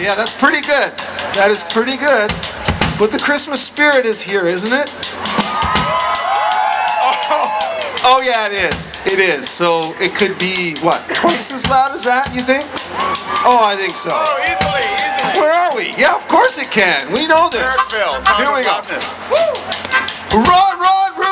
Yeah, that's pretty good. That is pretty good. But the Christmas spirit is here, isn't it? Oh yeah, it is. It is. So it could be, what, twice as loud as that, you think? Oh, I think so. Oh, easily. Where are we? Yeah, of course it can. We know this. Merrickville. Here we go. Loudness. Run, run, run!